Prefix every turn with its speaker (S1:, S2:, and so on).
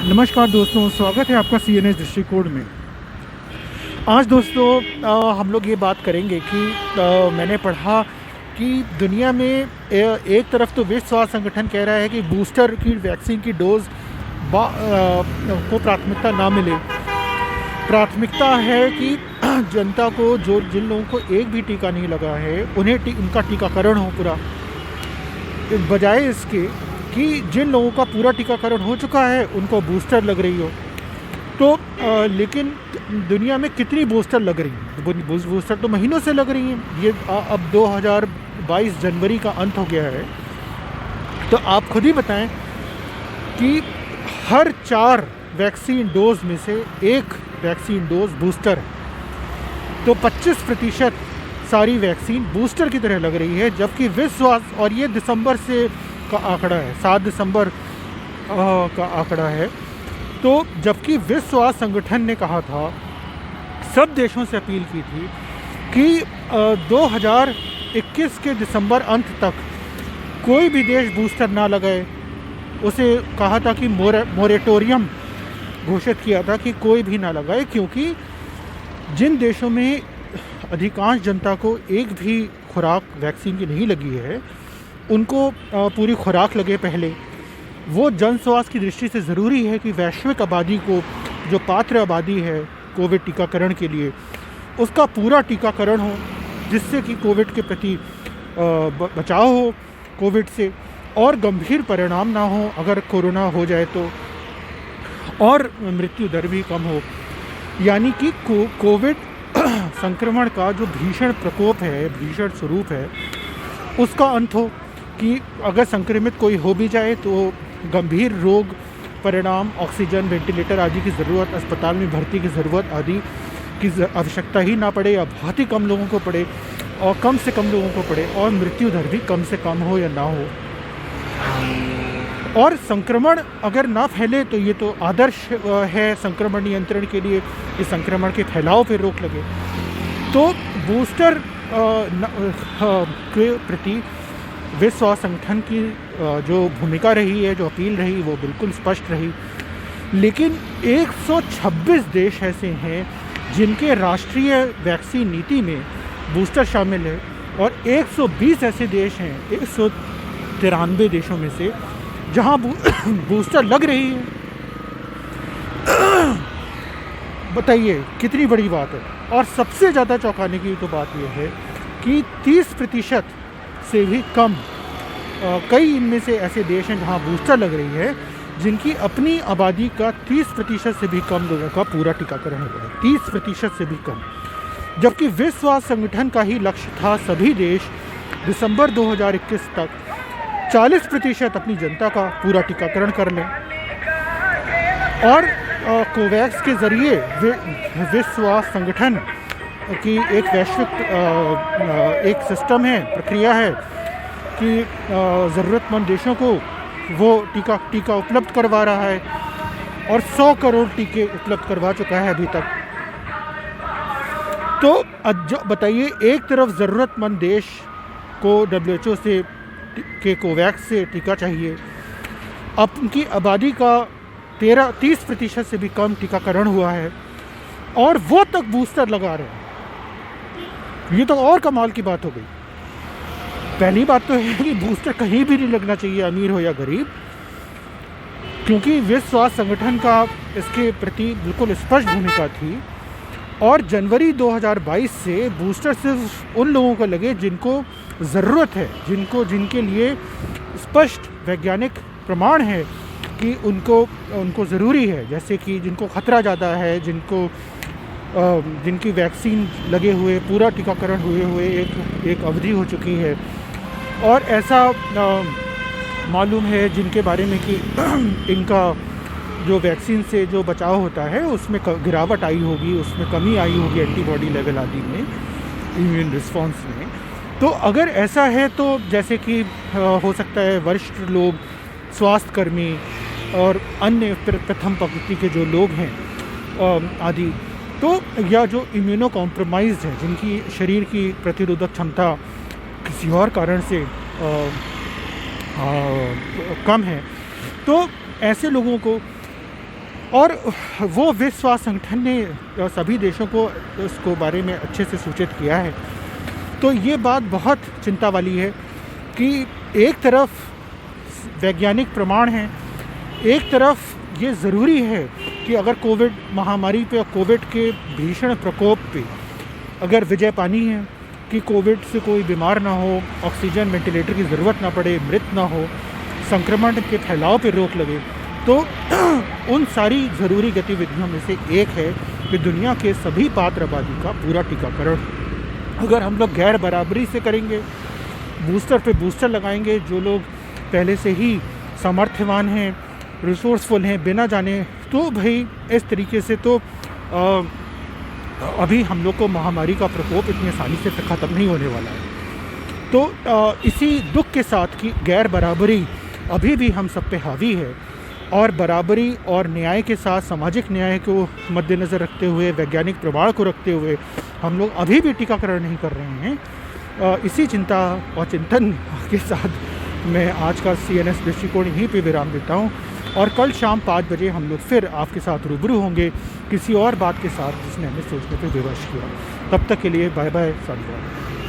S1: नमस्कार दोस्तों, स्वागत है आपका CNS दृष्टिकोण में। आज दोस्तों हम लोग ये बात करेंगे कि मैंने पढ़ा कि दुनिया में एक तरफ तो विश्व स्वास्थ्य संगठन कह रहा है कि बूस्टर की वैक्सीन की डोज को प्राथमिकता ना मिले। प्राथमिकता है कि जनता को, जो जिन लोगों को एक भी टीका नहीं लगा है, उन्हें उनका टीकाकरण हो पूरा, बजाय इसके कि जिन लोगों का पूरा टीकाकरण हो चुका है उनको बूस्टर लग रही हो। तो लेकिन दुनिया में कितनी बूस्टर लग रही हैं? बूस्टर तो महीनों से लग रही हैं। ये अब 2022 जनवरी का अंत हो गया है, तो आप खुद ही बताएं कि हर 4 वैक्सीन डोज में से एक वैक्सीन डोज बूस्टर है। तो 25% सारी वैक्सीन बूस्टर की तरह लग रही है, जबकि विश्व स्वास्थ्य, और ये दिसंबर से का आंकड़ा है, 7 दिसंबर का आंकड़ा है। तो जबकि विश्व स्वास्थ्य संगठन ने कहा था, सब देशों से अपील की थी कि 2021 के दिसंबर अंत तक कोई भी देश बूस्टर ना लगाए। उसे कहा था कि मोरेटोरियम घोषित किया था कि कोई भी ना लगाए, क्योंकि जिन देशों में अधिकांश जनता को एक भी खुराक वैक्सीन की नहीं लगी है, उनको पूरी खुराक लगे पहले। वो जन स्वास्थ्य की दृष्टि से ज़रूरी है कि वैश्विक आबादी को, जो पात्र आबादी है कोविड टीकाकरण के लिए, उसका पूरा टीकाकरण हो, जिससे कि कोविड के प्रति बचाव हो कोविड से, और गंभीर परिणाम ना हो अगर कोरोना हो जाए तो, और मृत्यु दर भी कम हो। यानी कि कोविड संक्रमण का जो भीषण प्रकोप है, भीषण स्वरूप है, उसका अंत हो। कि अगर संक्रमित कोई हो भी जाए तो गंभीर रोग परिणाम, ऑक्सीजन, वेंटिलेटर आदि की ज़रूरत, अस्पताल में भर्ती की ज़रूरत आदि की आवश्यकता ही ना पड़े, या बहुत ही कम लोगों को पड़े, और कम से कम लोगों को पड़े, और मृत्यु दर भी कम से कम हो या ना हो। और संक्रमण अगर ना फैले तो ये तो आदर्श है संक्रमण नियंत्रण के लिए, इस संक्रमण के फैलाव पर रोक लगे। तो बूस्टर के प्रति विश्व स्वास्थ्य संगठन की जो भूमिका रही है, जो अपील रही, वो बिल्कुल स्पष्ट रही। लेकिन 126 देश ऐसे हैं जिनके राष्ट्रीय वैक्सीन नीति में बूस्टर शामिल है, और 120 ऐसे देश हैं 193 देशों में से जहां बूस्टर लग रही है। बताइए कितनी बड़ी बात है। और सबसे ज़्यादा चौंकाने की तो बात यह है कि 30% से भी कम, कई इनमें से ऐसे देश हैं जहां बूस्टर लग रही है, जिनकी अपनी आबादी का 30% से भी कम लोगों का पूरा टीकाकरण हुआ है। 30% से भी कम। जबकि विश्व स्वास्थ्य संगठन का ही लक्ष्य था सभी देश दिसंबर 2021 तक 40% अपनी जनता का पूरा टीकाकरण कर लें। और कोवैक्स के ज़रिए विश्व स्वास्थ्य संगठन की एक वैश्विक एक सिस्टम है, प्रक्रिया है कि ज़रूरतमंद देशों को वो टीका उपलब्ध करवा रहा है, और 100 करोड़ टीके उपलब्ध करवा चुका है अभी तक। तो बताइए, एक तरफ ज़रूरतमंद देश को WHO से के कोवैक्स से टीका चाहिए, अब उनकी आबादी का 30% से भी कम टीकाकरण हुआ है, और वो तक बूस्टर लगा रहे हैं। ये तो और कमाल की बात हो गई। पहली बात तो है कि बूस्टर कहीं भी नहीं लगना चाहिए, अमीर हो या गरीब, क्योंकि विश्व स्वास्थ्य संगठन का इसके प्रति बिल्कुल स्पष्ट भूमिका थी। और जनवरी 2022 से बूस्टर सिर्फ उन लोगों को लगे जिनको ज़रूरत है, जिनके लिए स्पष्ट वैज्ञानिक प्रमाण है कि उनको ज़रूरी है, जैसे कि जिनको ख़तरा ज़्यादा है, जिनकी वैक्सीन लगे हुए, पूरा टीकाकरण हुए एक अवधि हो चुकी है, और ऐसा मालूम है जिनके बारे में कि इनका जो वैक्सीन से जो बचाव होता है उसमें गिरावट आई होगी, उसमें कमी आई होगी एंटीबॉडी लेवल आदि में, इम्यून रिस्पॉन्स में। तो अगर ऐसा है तो जैसे कि हो सकता है वरिष्ठ लोग, स्वास्थ्यकर्मी और अन्य प्रथम पंक्ति के जो लोग हैं आदि, तो या जो इम्यूनो कॉम्प्रोमाइज्ड है, जिनकी शरीर की प्रतिरोधक क्षमता किसी और कारण से कम है, तो ऐसे लोगों को और वो विश्व स्वास्थ्य संगठन ने सभी देशों को इसको बारे में अच्छे से सूचित किया है। तो ये बात बहुत चिंता वाली है कि एक तरफ वैज्ञानिक प्रमाण हैं, एक तरफ ये ज़रूरी है कि अगर कोविड महामारी पे और कोविड के भीषण प्रकोप पे अगर विजय पानी है कि कोविड से कोई बीमार ना हो, ऑक्सीजन वेंटिलेटर की ज़रूरत ना पड़े, मृत ना हो, संक्रमण के फैलाव पे रोक लगे, तो उन सारी ज़रूरी गतिविधियों में से एक है कि दुनिया के सभी पात्र आबादी का पूरा टीकाकरण। अगर हम लोग गैर बराबरी से करेंगे, बूस्टर पे बूस्टर लगाएंगे, जो लोग पहले से ही सामर्थ्यवान हैं, रिसोर्सफुल हैं, बिना जाने, तो भाई इस तरीके से तो अभी हम लोग को महामारी का प्रकोप इतनी आसानी से ख़त्म नहीं होने वाला है। तो इसी दुख के साथ कि गैर बराबरी अभी भी हम सब पे हावी है, और बराबरी और न्याय के साथ सामाजिक न्याय को मद्देनज़र रखते हुए, वैज्ञानिक प्रमाण को रखते हुए हम लोग अभी भी टीकाकरण नहीं कर रहे हैं। इसी चिंता और चिंतन के साथ मैं आज का CNS दृष्टिकोण यहीं पे विराम देता हूँ, और कल शाम 5 बजे हम लोग फिर आपके साथ रूबरू होंगे किसी और बात के साथ जिसने हमें सोचने पे विवश किया। तब तक के लिए बाय बाय, साधुवाद।